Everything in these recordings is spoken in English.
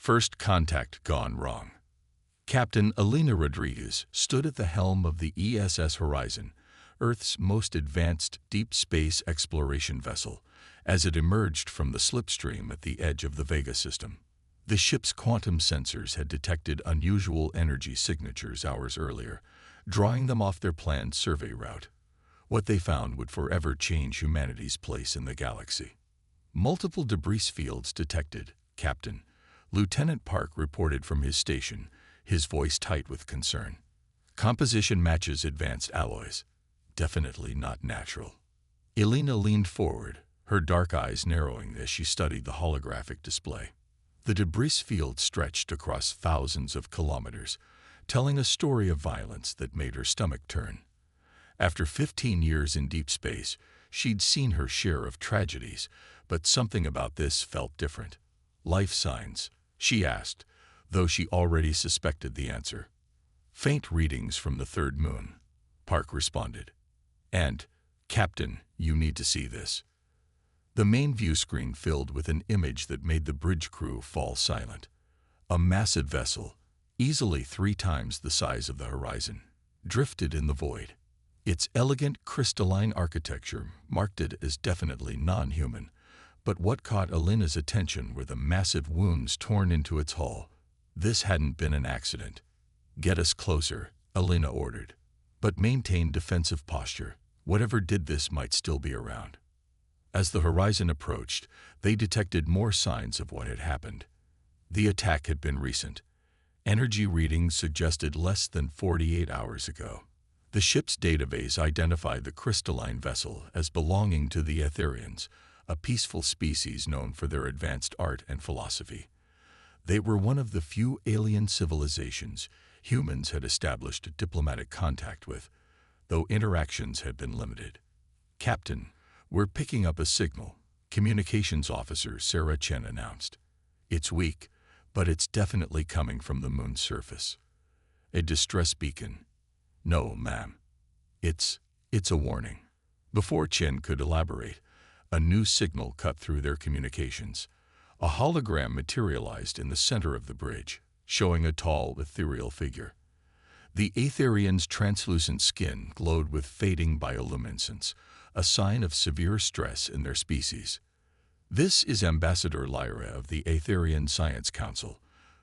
First contact gone wrong. Captain Elena Rodriguez stood at the helm of the ESS Horizon, Earth's most advanced deep space exploration vessel, as it emerged from the slipstream at the edge of the Vega system. The ship's quantum sensors had detected unusual energy signatures hours earlier, drawing them off their planned survey route. What they found would forever change humanity's place in the galaxy. Multiple debris fields detected, Captain. Lieutenant Park reported from his station, his voice tight with concern. Composition matches advanced alloys. Definitely not natural. Elena leaned forward, her dark eyes narrowing as she studied the holographic display. The debris field stretched across thousands of kilometers, telling a story of violence that made her stomach turn. After 15 years in deep space, she'd seen her share of tragedies, but something about this felt different. Life signs, she asked, though she already suspected the answer. Faint readings from the third moon, Park responded. And, Captain, you need to see this. The main view screen filled with an image that made the bridge crew fall silent. A massive vessel, easily 3 times the size of the Horizon, drifted in the void. Its elegant crystalline architecture marked it as definitely non-human, but what caught Elena's attention were the massive wounds torn into its hull. This hadn't been an accident. Get us closer, Elena ordered, but maintain defensive posture. Whatever did this might still be around. As the Horizon approached, they detected more signs of what had happened. The attack had been recent. Energy readings suggested less than 48 hours ago. The ship's database identified the crystalline vessel as belonging to the Etherians, a peaceful species known for their advanced art and philosophy. They were one of the few alien civilizations humans had established diplomatic contact with, though interactions had been limited. Captain, we're picking up a signal, Communications Officer Sarah Chen announced. It's weak, but it's definitely coming from the moon's surface. A distress beacon. No, ma'am. It's a warning. Before Chen could elaborate, a new signal cut through their communications. A hologram materialized in the center of the bridge, showing a tall, ethereal figure. The Aetherians' translucent skin glowed with fading bioluminescence, a sign of severe stress in their species. This is Ambassador Lyra of the Aetherian Science Council.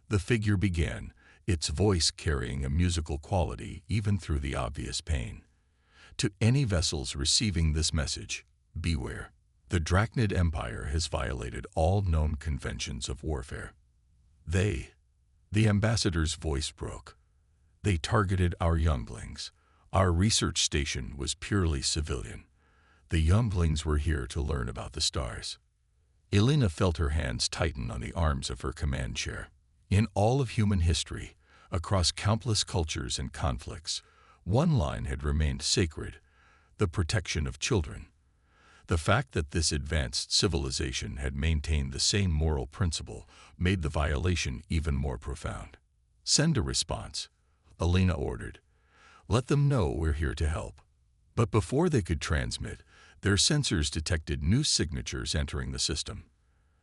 The figure began, its voice carrying a musical quality even through the obvious pain. To any vessels receiving this message, beware. The Drachnid Empire has violated all known conventions of warfare. The ambassador's voice broke. They targeted our younglings. Our research station was purely civilian. The younglings were here to learn about the stars. Elena felt her hands tighten on the arms of her command chair. In all of human history, across countless cultures and conflicts, one line had remained sacred: the protection of children. The fact that this advanced civilization had maintained the same moral principle made the violation even more profound. Send a response, Elena ordered. Let them know we're here to help. But before they could transmit, their sensors detected new signatures entering the system.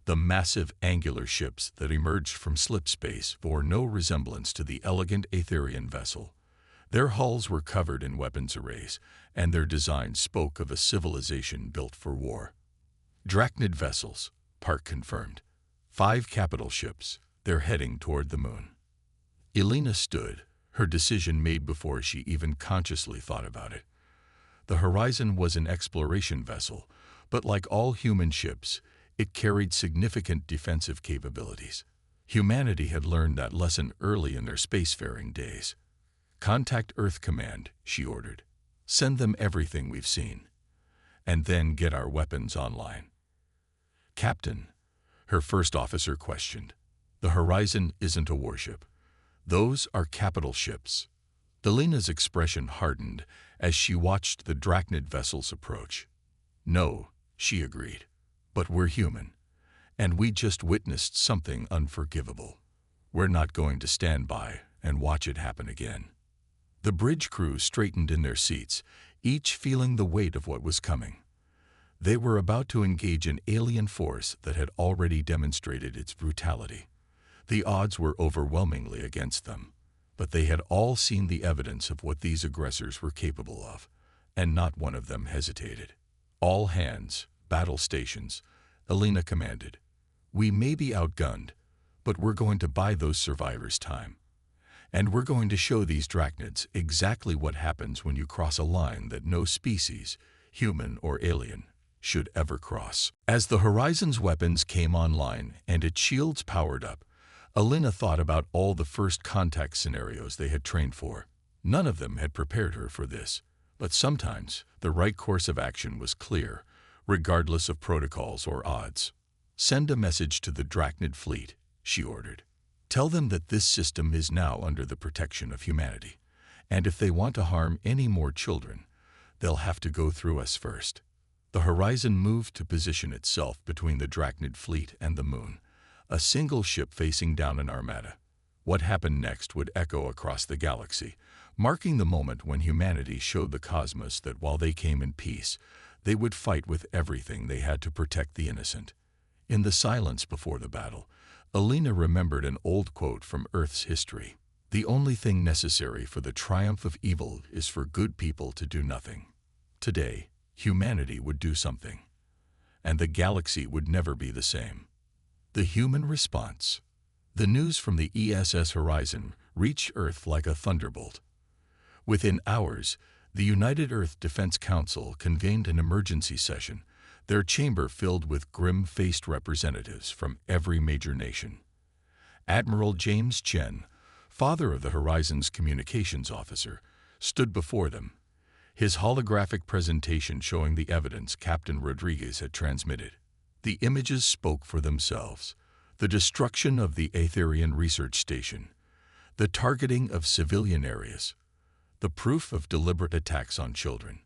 The massive angular ships that emerged from slipspace bore no resemblance to the elegant Aetherian vessel. Their hulls were covered in weapons arrays, and their design spoke of a civilization built for war. Drachnid vessels, Park confirmed. 5 capital ships, they're heading toward the moon. Elena stood, her decision made before she even consciously thought about it. The Horizon was an exploration vessel, but like all human ships, it carried significant defensive capabilities. Humanity had learned that lesson early in their spacefaring days. Contact Earth Command, she ordered. Send them everything we've seen. And then get our weapons online. Captain, her first officer questioned. The Horizon isn't a warship. Those are capital ships. Elena's expression hardened as she watched the Drachnid vessels approach. No, she agreed. But we're human, and we just witnessed something unforgivable. We're not going to stand by and watch it happen again. The bridge crew straightened in their seats, each feeling the weight of what was coming. They were about to engage an alien force that had already demonstrated its brutality. The odds were overwhelmingly against them, but they had all seen the evidence of what these aggressors were capable of, and not one of them hesitated. "All hands, battle stations," Alina commanded. "We may be outgunned, but we're going to buy those survivors time. And we're going to show these drachnids exactly what happens when you cross a line that no species, human or alien, should ever cross." As the Horizon's weapons came online and its shields powered up, Alina thought about all the first contact scenarios they had trained for. None of them had prepared her for this, but sometimes the right course of action was clear, regardless of protocols or odds. "Send a message to the Drachnid fleet," she ordered. "Tell them that this system is now under the protection of humanity, and if they want to harm any more children, they'll have to go through us first." The Horizon moved to position itself between the Drachnid fleet and the moon, a single ship facing down an armada. What happened next would echo across the galaxy, marking the moment when humanity showed the cosmos that while they came in peace, they would fight with everything they had to protect the innocent. In the silence before the battle, Alina remembered an old quote from Earth's history: "The only thing necessary for the triumph of evil is for good people to do nothing." Today, humanity would do something, and the galaxy would never be the same. The human response. The news from the ESS Horizon reached Earth like a thunderbolt. Within hours, the United Earth Defense Council convened an emergency session, their chamber filled with grim-faced representatives from every major nation. Admiral James Chen, father of the Horizon's communications officer, stood before them, his holographic presentation showing the evidence Captain Rodriguez had transmitted. The images spoke for themselves: the destruction of the Aetherian research station, the targeting of civilian areas, the proof of deliberate attacks on children.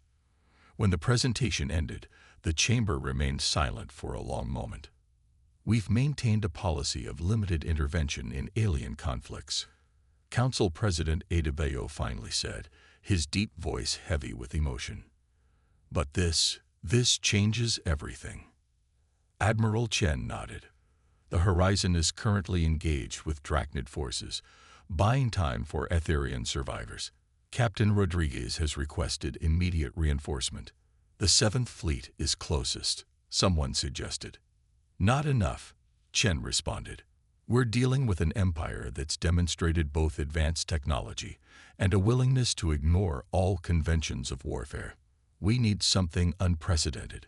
When the presentation ended, the chamber remained silent for a long moment. "We've maintained a policy of limited intervention in alien conflicts," Council President Adebayo finally said, his deep voice heavy with emotion. "But this changes everything." Admiral Chen nodded. "The Horizon is currently engaged with Drachnid forces, buying time for Aetherian survivors. Captain Rodriguez has requested immediate reinforcement. The 7th Fleet is closest," someone suggested. "Not enough," Chen responded. "We're dealing with an empire that's demonstrated both advanced technology and a willingness to ignore all conventions of warfare. We need something unprecedented."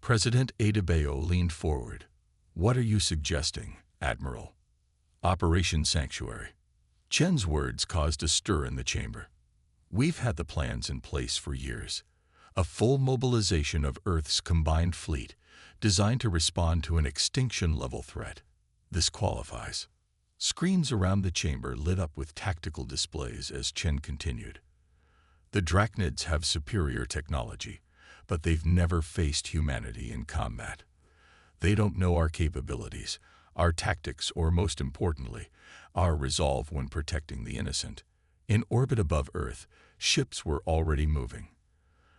President Adebayo leaned forward. "What are you suggesting, Admiral?" "Operation Sanctuary." Chen's words caused a stir in the chamber. "We've had the plans in place for years. A full mobilization of Earth's combined fleet, designed to respond to an extinction-level threat. This qualifies." Screens around the chamber lit up with tactical displays as Chen continued. "The Drachnids have superior technology, but they've never faced humanity in combat. They don't know our capabilities, our tactics, or most importantly, our resolve when protecting the innocent." In orbit above Earth, ships were already moving.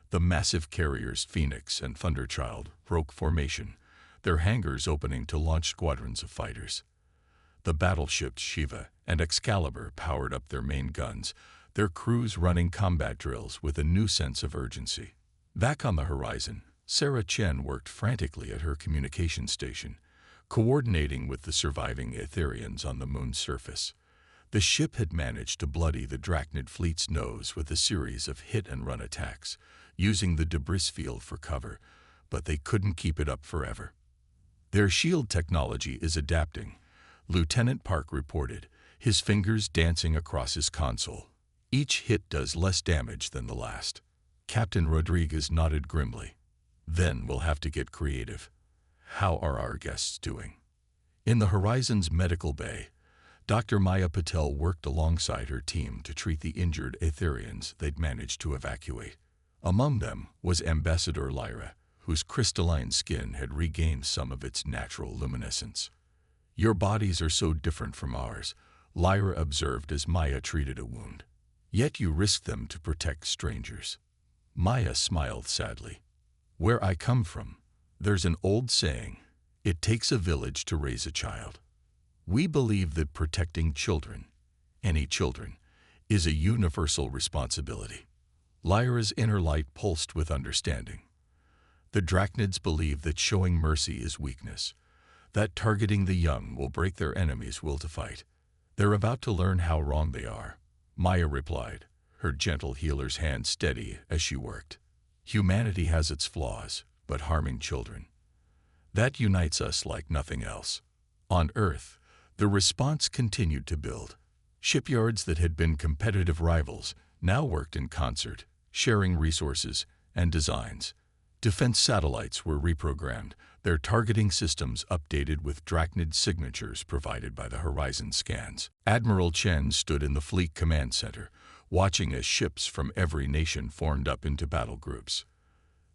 The massive carriers Phoenix and Thunderchild broke formation, their hangars opening to launch squadrons of fighters. The battleships Shiva and Excalibur powered up their main guns, their crews running combat drills with a new sense of urgency. Back on the Horizon, Sarah Chen worked frantically at her communication station, coordinating with the surviving Aetherians on the moon's surface. The ship had managed to bloody the Drachnid fleet's nose with a series of hit-and-run attacks, using the debris field for cover, but they couldn't keep it up forever. "Their shield technology is adapting," Lieutenant Park reported, his fingers dancing across his console. "Each hit does less damage than the last." Captain Rodriguez nodded grimly. "Then we'll have to get creative. How are our guests doing?" In the Horizon's medical bay, Dr. Maya Patel worked alongside her team to treat the injured Aetherians they'd managed to evacuate. Among them was Ambassador Lyra, whose crystalline skin had regained some of its natural luminescence. "Your bodies are so different from ours," Lyra observed as Maya treated a wound. "Yet you risk them to protect strangers." Maya smiled sadly. "Where I come from, there's an old saying, it takes a village to raise a child." We believe that protecting children, any children, is a universal responsibility. Lyra's inner light pulsed with understanding. The Drachnids believe that showing mercy is weakness, that targeting the young will break their enemies' will to fight. They're about to learn how wrong they are, Maya replied, her gentle healer's hand steady as she worked. Humanity has its flaws, but harming children, that unites us like nothing else. On Earth, the response continued to build. Shipyards that had been competitive rivals now worked in concert, sharing resources and designs. Defense satellites were reprogrammed, their targeting systems updated with Drachnid signatures provided by the Horizon scans. Admiral Chen stood in the Fleet Command Center, watching as ships from every nation formed up into battle groups.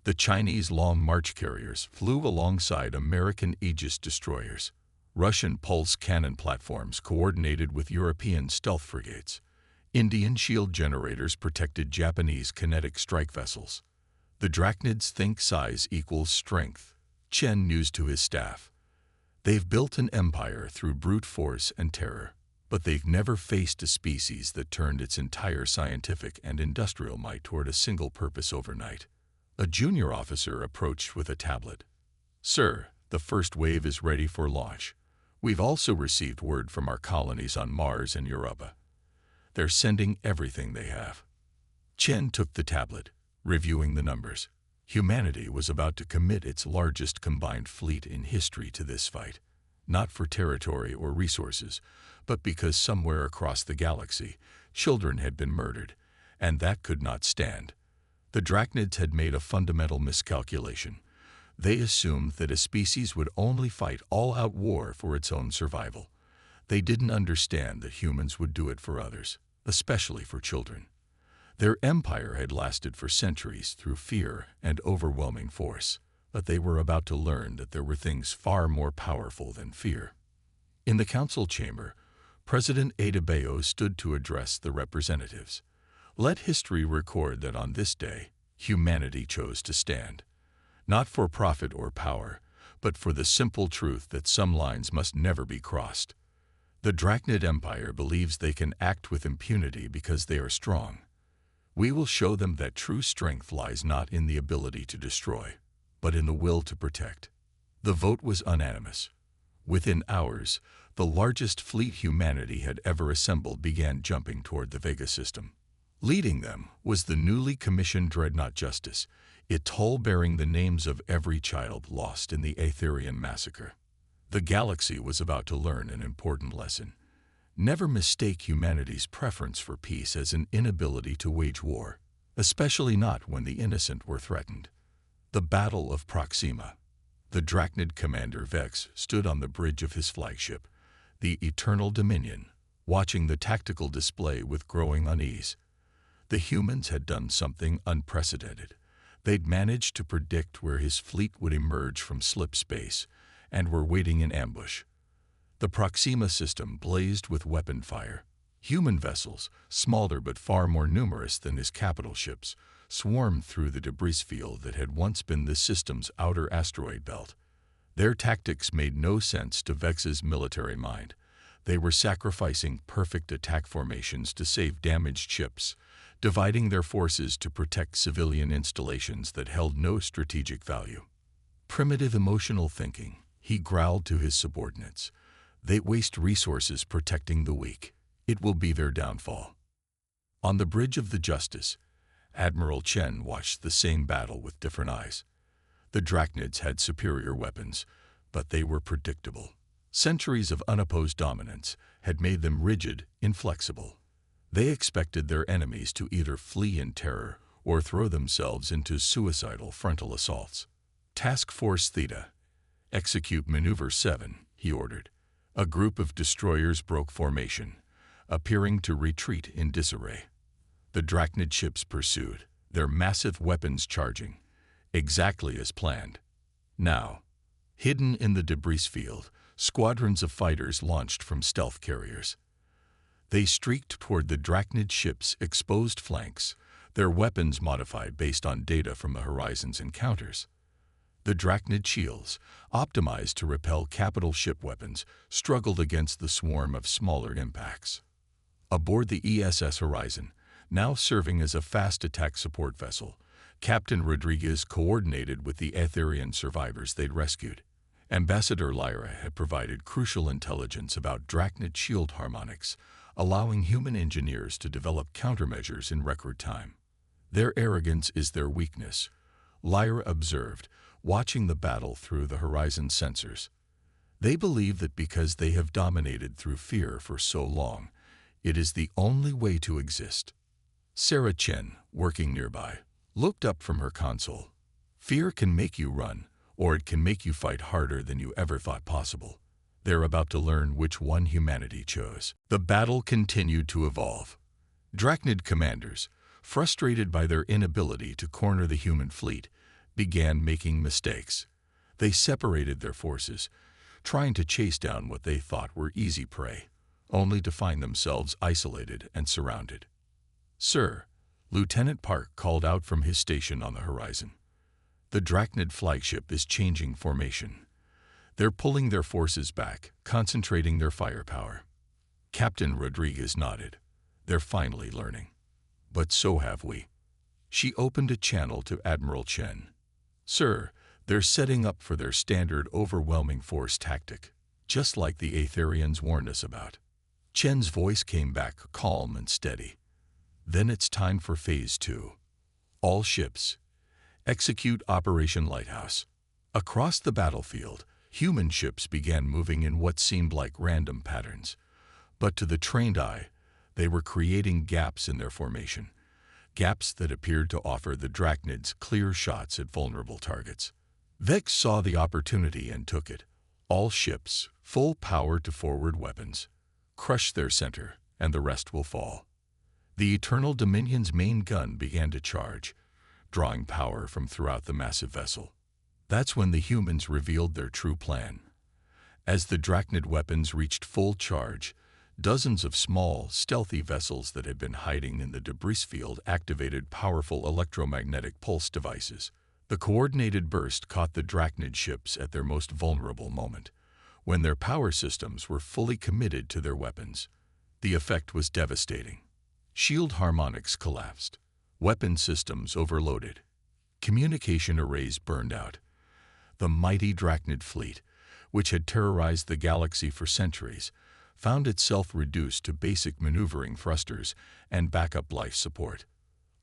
The Chinese Long March carriers flew alongside American Aegis destroyers. Russian pulse cannon platforms coordinated with European stealth frigates. Indian shield generators protected Japanese kinetic strike vessels. The Drachnids think size equals strength, Chen mused to his staff. They've built an empire through brute force and terror, but they've never faced a species that turned its entire scientific and industrial might toward a single purpose overnight. A junior officer approached with a tablet. Sir, the first wave is ready for launch. We've also received word from our colonies on Mars and Europa. They're sending everything they have. Chen took the tablet, reviewing the numbers. Humanity was about to commit its largest combined fleet in history to this fight, not for territory or resources, but because somewhere across the galaxy, children had been murdered, and that could not stand. The Drachnids had made a fundamental miscalculation. They assumed that a species would only fight all-out war for its own survival. They didn't understand that humans would do it for others, especially for children. Their empire had lasted for centuries through fear and overwhelming force, but they were about to learn that there were things far more powerful than fear. In the council chamber, President Adebayo stood to address the representatives. Let history record that on this day, humanity chose to stand. Not for profit or power, but for the simple truth that some lines must never be crossed. The Drachnid Empire believes they can act with impunity because they are strong. We will show them that true strength lies not in the ability to destroy, but in the will to protect. The vote was unanimous. Within hours, the largest fleet humanity had ever assembled began jumping toward the Vega system. Leading them was the newly commissioned Dreadnought Justice, its hull bearing the names of every child lost in the Aetherian Massacre. The galaxy was about to learn an important lesson. Never mistake humanity's preference for peace as an inability to wage war, especially not when the innocent were threatened. The Battle of Proxima. The Drachnid commander Vex stood on the bridge of his flagship, the Eternal Dominion, watching the tactical display with growing unease. The humans had done something unprecedented. They'd managed to predict where his fleet would emerge from slip space, and were waiting in ambush. The Proxima system blazed with weapon fire. Human vessels, smaller but far more numerous than his capital ships, swarmed through the debris field that had once been the system's outer asteroid belt. Their tactics made no sense to Vex's military mind. They were sacrificing perfect attack formations to save damaged ships, dividing their forces to protect civilian installations that held no strategic value. Primitive emotional thinking, he growled to his subordinates. They waste resources protecting the weak. It will be their downfall. On the bridge of the Justice, Admiral Chen watched the same battle with different eyes. The Drachnids had superior weapons, but they were predictable. Centuries of unopposed dominance had made them rigid, inflexible. They expected their enemies to either flee in terror or throw themselves into suicidal frontal assaults. Task Force Theta, execute Maneuver 7, he ordered. A group of destroyers broke formation, appearing to retreat in disarray. The Drachnid ships pursued, their massive weapons charging, exactly as planned. Now, hidden in the debris field, squadrons of fighters launched from stealth carriers. They streaked toward the Drachnid ships' exposed flanks, their weapons modified based on data from the Horizon's encounters. The Drachnid shields, optimized to repel capital ship weapons, struggled against the swarm of smaller impacts. Aboard the ESS Horizon, now serving as a fast attack support vessel, Captain Rodriguez coordinated with the Aetherian survivors they'd rescued. Ambassador Lyra had provided crucial intelligence about Drachnid shield harmonics, allowing human engineers to develop countermeasures in record time. Their arrogance is their weakness, Lyra observed, watching the battle through the Horizon sensors. They believe that because they have dominated through fear for so long, it is the only way to exist. Sarah Chen, working nearby, looked up from her console. Fear can make you run, or it can make you fight harder than you ever thought possible. They're about to learn which one humanity chose. The battle continued to evolve. Drachnid commanders, frustrated by their inability to corner the human fleet, began making mistakes. They separated their forces, trying to chase down what they thought were easy prey, only to find themselves isolated and surrounded. "Sir," Lieutenant Park called out from his station on the horizon. "The Drachnid flagship is changing formation. They're pulling their forces back, concentrating their firepower." Captain Rodriguez nodded. "They're finally learning. But so have we." She opened a channel to Admiral Chen. "Sir, they're setting up for their standard overwhelming force tactic, just like the Aetherians warned us about." Chen's voice came back calm and steady. "Then it's time for Phase 2. All ships, execute Operation Lighthouse." Across the battlefield, human ships began moving in what seemed like random patterns. But to the trained eye, they were creating gaps in their formation, gaps that appeared to offer the Drachnids clear shots at vulnerable targets. Vex saw the opportunity and took it. All ships, full power to forward weapons. Crush their center, and the rest will fall. The Eternal Dominion's main gun began to charge, drawing power from throughout the massive vessel. That's when the humans revealed their true plan. As the Drachnid weapons reached full charge, dozens of small, stealthy vessels that had been hiding in the debris field activated powerful electromagnetic pulse devices. The coordinated burst caught the Drachnid ships at their most vulnerable moment, when their power systems were fully committed to their weapons. The effect was devastating. Shield harmonics collapsed. Weapon systems overloaded. Communication arrays burned out. The mighty Drachnid fleet, which had terrorized the galaxy for centuries, found itself reduced to basic maneuvering thrusters and backup life support.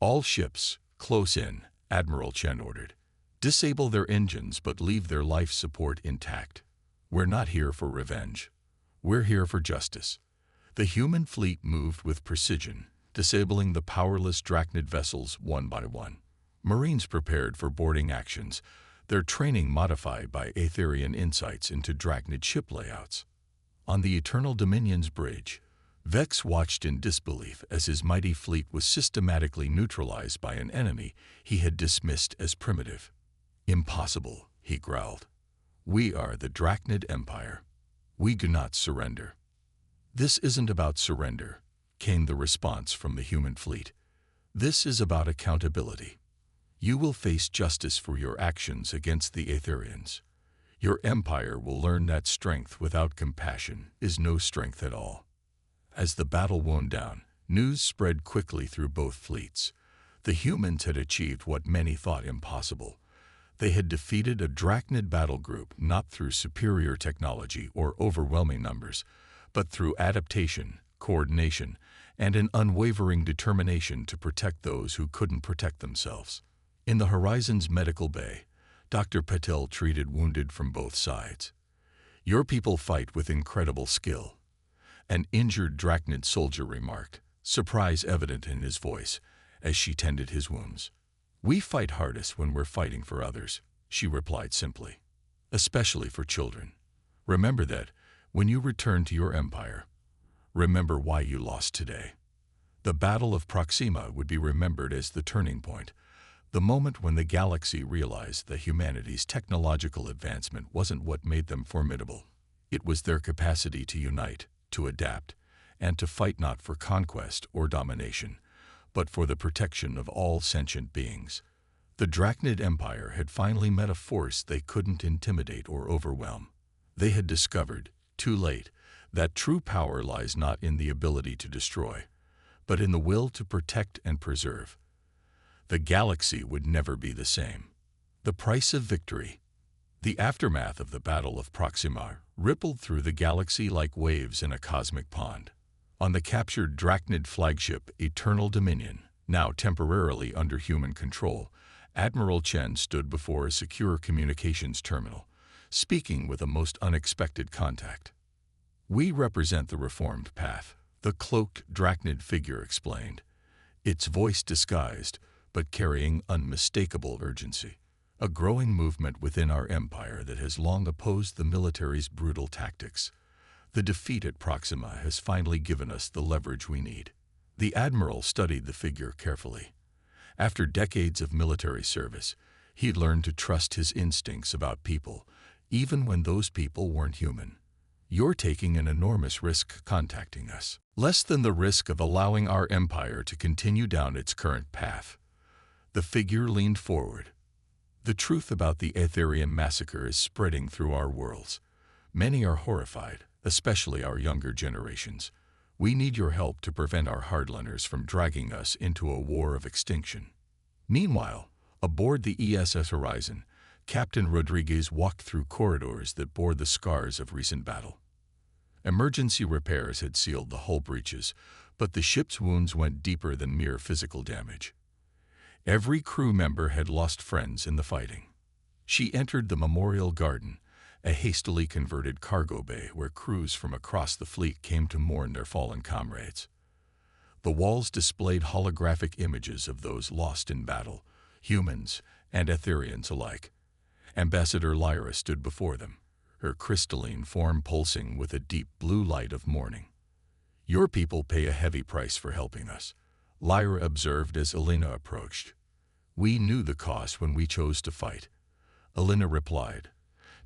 "All ships, close in," Admiral Chen ordered. "Disable their engines but leave their life support intact. We're not here for revenge. We're here for justice." The human fleet moved with precision, disabling the powerless Drachnid vessels one by one. Marines prepared for boarding actions, their training modified by Aetherian insights into Drachnid ship layouts. On the Eternal Dominion's bridge, Vex watched in disbelief as his mighty fleet was systematically neutralized by an enemy he had dismissed as primitive. "Impossible," he growled. "We are the Drachnid Empire. We do not surrender." "This isn't about surrender," came the response from the human fleet. "This is about accountability. You will face justice for your actions against the Aetherians. Your empire will learn that strength without compassion is no strength at all." As the battle wound down, news spread quickly through both fleets. The humans had achieved what many thought impossible. They had defeated a Drachnid battle group not through superior technology or overwhelming numbers, but through adaptation, coordination, and an unwavering determination to protect those who couldn't protect themselves. In the Horizon's medical bay, Dr. Patel treated wounded from both sides. "Your people fight with incredible skill," an injured Drachnid soldier remarked, surprise evident in his voice, as she tended his wounds. "We fight hardest when we're fighting for others," she replied simply. "Especially for children. Remember that when you return to your empire. Remember why you lost today." The Battle of Proxima would be remembered as the turning point, the moment when the galaxy realized that humanity's technological advancement wasn't what made them formidable. It was their capacity to unite, to adapt, and to fight not for conquest or domination, but for the protection of all sentient beings. The Drachnid Empire had finally met a force they couldn't intimidate or overwhelm. They had discovered, too late, that true power lies not in the ability to destroy, but in the will to protect and preserve. The galaxy would never be the same. The price of victory. The aftermath of the Battle of Proxima rippled through the galaxy like waves in a cosmic pond. On the captured Drachnid flagship Eternal Dominion, now temporarily under human control, Admiral Chen stood before a secure communications terminal, speaking with a most unexpected contact. "We represent the reformed path," the cloaked Drachnid figure explained, its voice disguised but carrying unmistakable urgency. "A growing movement within our empire that has long opposed the military's brutal tactics. The defeat at Proxima has finally given us the leverage we need." The admiral studied the figure carefully. After decades of military service, he'd learned to trust his instincts about people, even when those people weren't human. "You're taking an enormous risk contacting us. Less than the risk of allowing our empire to continue down its current path." The figure leaned forward. "The truth about the Aetherian massacre is spreading through our worlds. Many are horrified, especially our younger generations. We need your help to prevent our hardliners from dragging us into a war of extinction." Meanwhile, aboard the ESS Horizon, Captain Rodriguez walked through corridors that bore the scars of recent battle. Emergency repairs had sealed the hull breaches, but the ship's wounds went deeper than mere physical damage. Every crew member had lost friends in the fighting. She entered the Memorial Garden, a hastily converted cargo bay where crews from across the fleet came to mourn their fallen comrades. The walls displayed holographic images of those lost in battle, humans and Aetherians alike. Ambassador Lyra stood before them, her crystalline form pulsing with a deep blue light of mourning. "Your people pay a heavy price for helping us," Lyra observed as Elena approached. "We knew the cost when we chose to fight," Elena replied,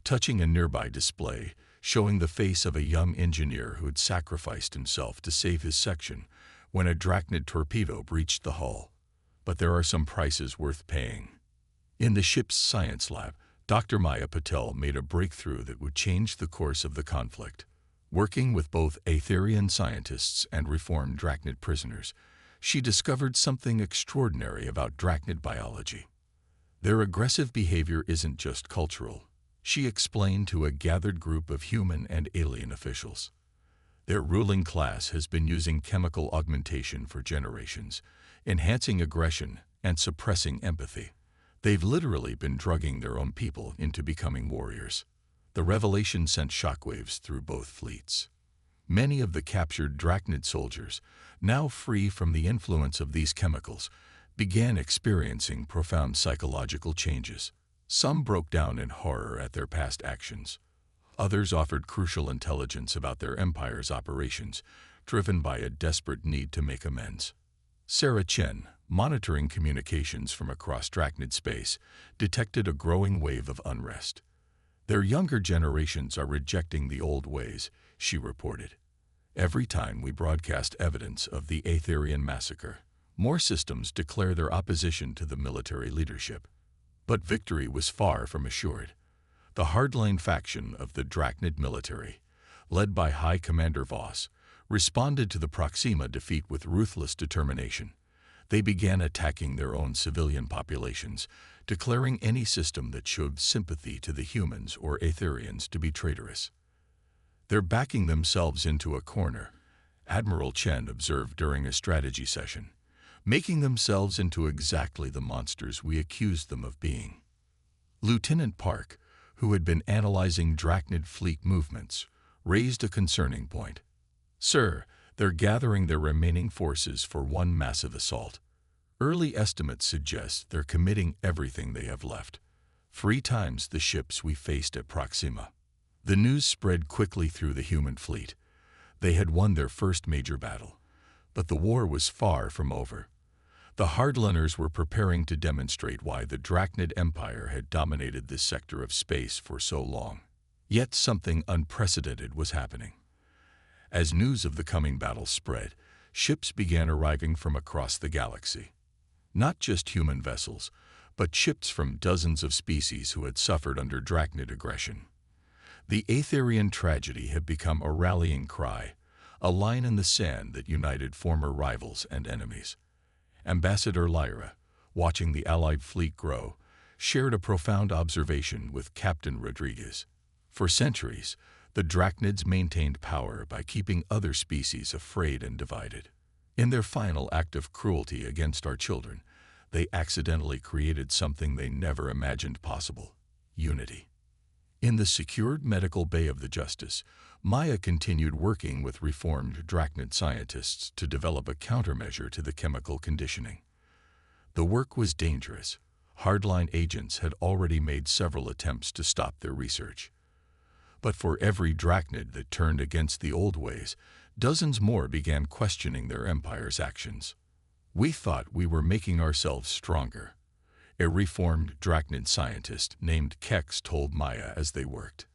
touching a nearby display showing the face of a young engineer who had sacrificed himself to save his section when a Drachnid torpedo breached the hull. "But there are some prices worth paying." In the ship's science lab, Dr. Maya Patel made a breakthrough that would change the course of the conflict. Working with both Aetherian scientists and reformed Drachnid prisoners, she discovered something extraordinary about Drachnid biology. Their aggressive behavior isn't just cultural, she explained to a gathered group of human and alien officials. Their ruling class has been using chemical augmentation for generations, enhancing aggression and suppressing empathy. They've literally been drugging their own people into becoming warriors. The revelation sent shockwaves through both fleets. Many of the captured Drachnid soldiers, now free from the influence of these chemicals, began experiencing profound psychological changes. Some broke down in horror at their past actions. Others offered crucial intelligence about their empire's operations, driven by a desperate need to make amends. Sarah Chen, monitoring communications from across Drachnid space, detected a growing wave of unrest. "Their younger generations are rejecting the old ways," she reported. "Every time we broadcast evidence of the Aetherian massacre, more systems declare their opposition to the military leadership." But victory was far from assured. The hardline faction of the Drachnid military, led by High Commander Voss, responded to the Proxima defeat with ruthless determination. They began attacking their own civilian populations, declaring any system that showed sympathy to the humans or Aetherians to be traitorous. "They're backing themselves into a corner," Admiral Chen observed during a strategy session, "making themselves into exactly the monsters we accused them of being." Lieutenant Park, who had been analyzing Drachnid fleet movements, raised a concerning point. "Sir, they're gathering their remaining forces for one massive assault. Early estimates suggest they're committing everything they have left, 3 times the ships we faced at Proxima." The news spread quickly through the human fleet. They had won their first major battle, but the war was far from over. The hardliners were preparing to demonstrate why the Drachnid Empire had dominated this sector of space for so long. Yet something unprecedented was happening. As news of the coming battle spread, ships began arriving from across the galaxy. Not just human vessels, but chips from dozens of species who had suffered under Drachnid aggression. The Aetherian tragedy had become a rallying cry, a line in the sand that united former rivals and enemies. Ambassador Lyra, watching the Allied fleet grow, shared a profound observation with Captain Rodriguez. For centuries, the Drachnids maintained power by keeping other species afraid and divided. In their final act of cruelty against our children, they accidentally created something they never imagined possible: unity. In the secured medical bay of the Justice, Maya continued working with reformed Drachnid scientists to develop a countermeasure to the chemical conditioning. The work was dangerous. Hardline agents had already made several attempts to stop their research. But for every Drachnid that turned against the old ways, dozens more began questioning their empire's actions. We thought we were making ourselves stronger, a reformed Drachnid scientist named Kex told Maya as they worked.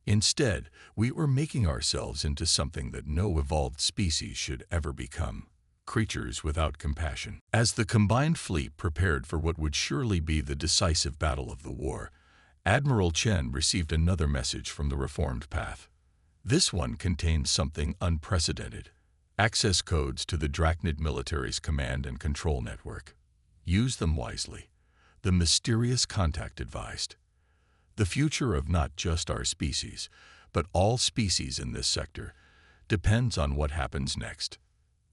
Instead, we were making ourselves into something that no evolved species should ever become: creatures without compassion. As the combined fleet prepared for what would surely be the decisive battle of the war, Admiral Chen received another message from the reformed path. This one contained something unprecedented: access codes to the Drachnid military's command and control network. Use them wisely, the mysterious contact advised. The future of not just our species, but all species in this sector, depends on what happens next.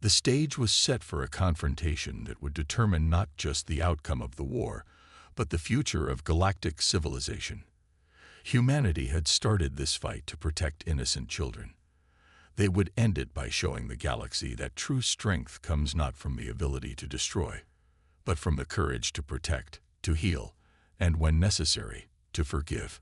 The stage was set for a confrontation that would determine not just the outcome of the war, but the future of galactic civilization. Humanity had started this fight to protect innocent children. They would end it by showing the galaxy that true strength comes not from the ability to destroy, but from the courage to protect, to heal, and when necessary, to forgive.